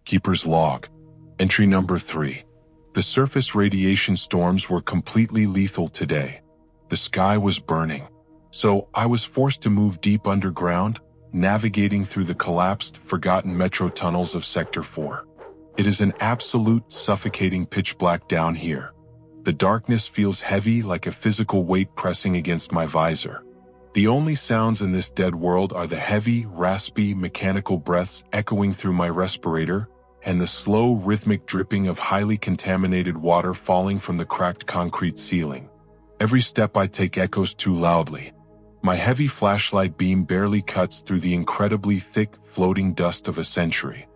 Keeper's Log. Entry number 3. The surface radiation storms were completely lethal today. The sky was burning. So I was forced to move deep underground, navigating through the collapsed, forgotten metro tunnels of Sector 4. It is an absolute suffocating pitch black down here. The darkness feels heavy like a physical weight pressing against my visor. The only sounds in this dead world are the heavy, raspy, mechanical breaths echoing through my respirator and the slow, rhythmic dripping of highly contaminated water falling from the cracked concrete ceiling. Every step I take echoes too loudly. My heavy flashlight beam barely cuts through the incredibly thick, floating dust of a century.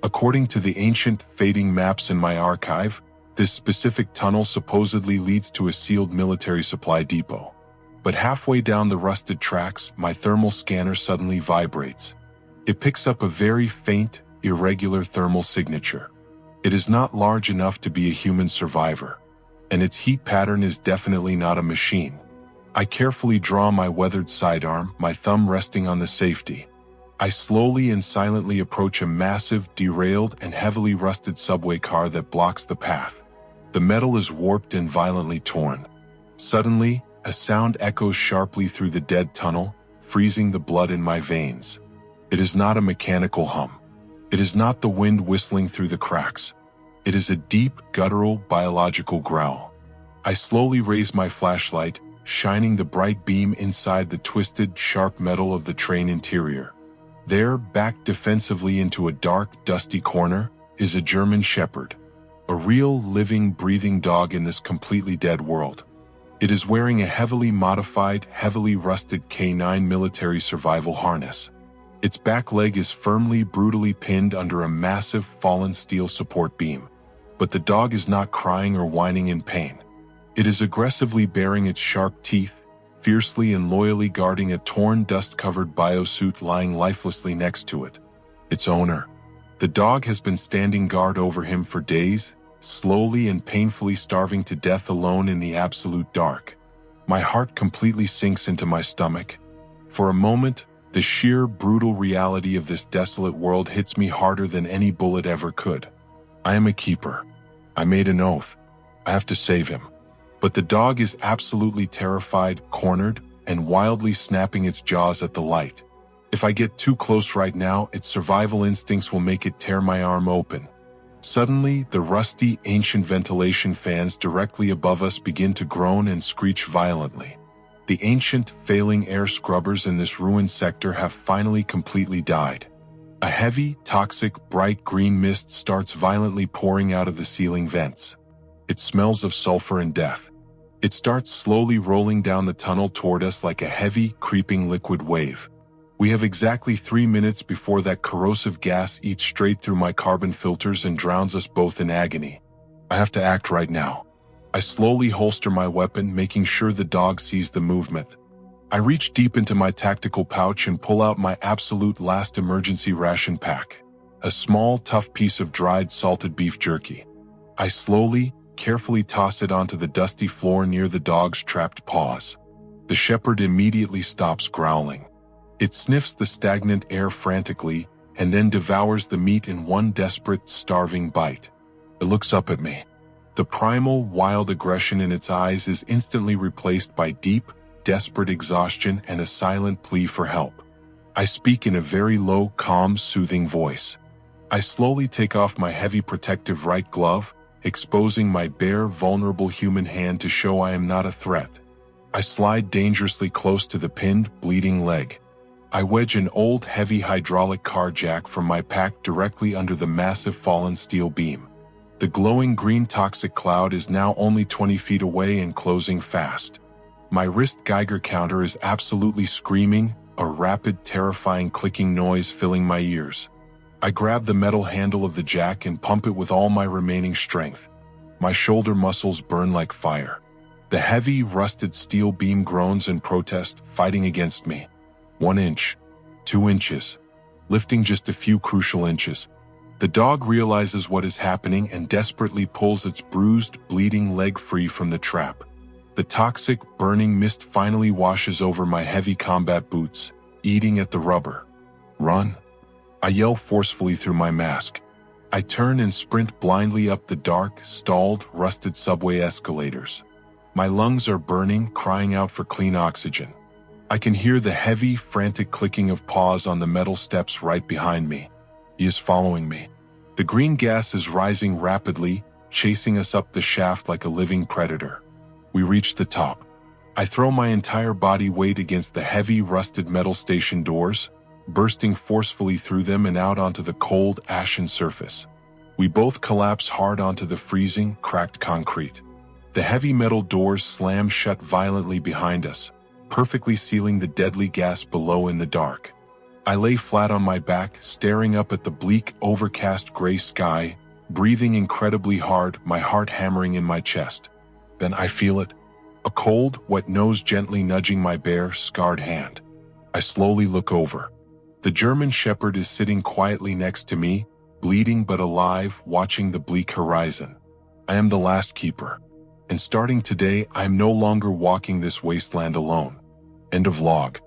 According to the ancient, fading maps in my archive, this specific tunnel supposedly leads to a sealed military supply depot. But halfway down the rusted tracks, my thermal scanner suddenly vibrates. It picks up a very faint, irregular thermal signature. It is not large enough to be a human survivor, and its heat pattern is definitely not a machine. I carefully draw my weathered sidearm, my thumb resting on the safety. I slowly and silently approach a massive, derailed, and heavily rusted subway car that blocks the path. The metal is warped and violently torn. Suddenly, a sound echoes sharply through the dead tunnel, freezing the blood in my veins. It is not a mechanical hum. It is not the wind whistling through the cracks. It is a deep, guttural, biological growl. I slowly raise my flashlight, shining the bright beam inside the twisted, sharp metal of the train interior. There, backed defensively into a dark, dusty corner, is a German Shepherd. A real, living, breathing dog in this completely dead world. It is wearing a heavily modified, heavily rusted K9 military survival harness. Its back leg is firmly, brutally pinned under a massive, fallen steel support beam. But the dog is not crying or whining in pain. It is aggressively baring its sharp teeth, fiercely and loyally guarding a torn, dust-covered biosuit lying lifelessly next to it. Its owner. The dog has been standing guard over him for days, slowly and painfully starving to death alone in the absolute dark. My heart completely sinks into my stomach. For a moment, the sheer, brutal reality of this desolate world hits me harder than any bullet ever could. I am a keeper. I made an oath. I have to save him. But the dog is absolutely terrified, cornered, and wildly snapping its jaws at the light. If I get too close right now, its survival instincts will make it tear my arm open. Suddenly, the rusty, ancient ventilation fans directly above us begin to groan and screech violently. The ancient, failing air scrubbers in this ruined sector have finally completely died. A heavy, toxic, bright green mist starts violently pouring out of the ceiling vents. It smells of sulfur and death. It starts slowly rolling down the tunnel toward us like a heavy, creeping liquid wave. We have exactly 3 minutes before that corrosive gas eats straight through my carbon filters and drowns us both in agony. I have to act right now. I slowly holster my weapon, making sure the dog sees the movement. I reach deep into my tactical pouch and pull out my absolute last emergency ration pack. A small, tough piece of dried, salted beef jerky. I slowly, carefully toss it onto the dusty floor near the dog's trapped paws. The shepherd immediately stops growling. It sniffs the stagnant air frantically and then devours the meat in one desperate, starving bite. It looks up at me. The primal, wild aggression in its eyes is instantly replaced by deep, desperate exhaustion and a silent plea for help. I speak in a very low, calm, soothing voice. I slowly take off my heavy protective right glove, exposing my bare, vulnerable human hand to show I am not a threat. I slide dangerously close to the pinned, bleeding leg. I wedge an old, heavy hydraulic car jack from my pack directly under the massive fallen steel beam. The glowing green toxic cloud is now only 20 feet away and closing fast. My wrist Geiger counter is absolutely screaming, a rapid, terrifying clicking noise filling my ears. I grab the metal handle of the jack and pump it with all my remaining strength. My shoulder muscles burn like fire. The heavy, rusted steel beam groans in protest, fighting against me. 1 inch, 2 inches, lifting just a few crucial inches. The dog realizes what is happening and desperately pulls its bruised, bleeding leg free from the trap. The toxic, burning mist finally washes over my heavy combat boots, eating at the rubber. Run! I yell forcefully through my mask. I turn and sprint blindly up the dark, stalled, rusted subway escalators. My lungs are burning, crying out for clean oxygen. I can hear the heavy, frantic clicking of paws on the metal steps right behind me. He is following me. The green gas is rising rapidly, chasing us up the shaft like a living predator. We reach the top. I throw my entire body weight against the heavy, rusted metal station doors, bursting forcefully through them and out onto the cold, ashen surface. We both collapse hard onto the freezing, cracked concrete. The heavy metal doors slam shut violently behind us, perfectly sealing the deadly gas below in the dark. I lay flat on my back, staring up at the bleak, overcast gray sky, breathing incredibly hard, my heart hammering in my chest. Then I feel it. A cold, wet nose gently nudging my bare, scarred hand. I slowly look over. The German Shepherd is sitting quietly next to me, bleeding but alive, watching the bleak horizon. I am the last keeper. And starting today, I am no longer walking this wasteland alone. End of log.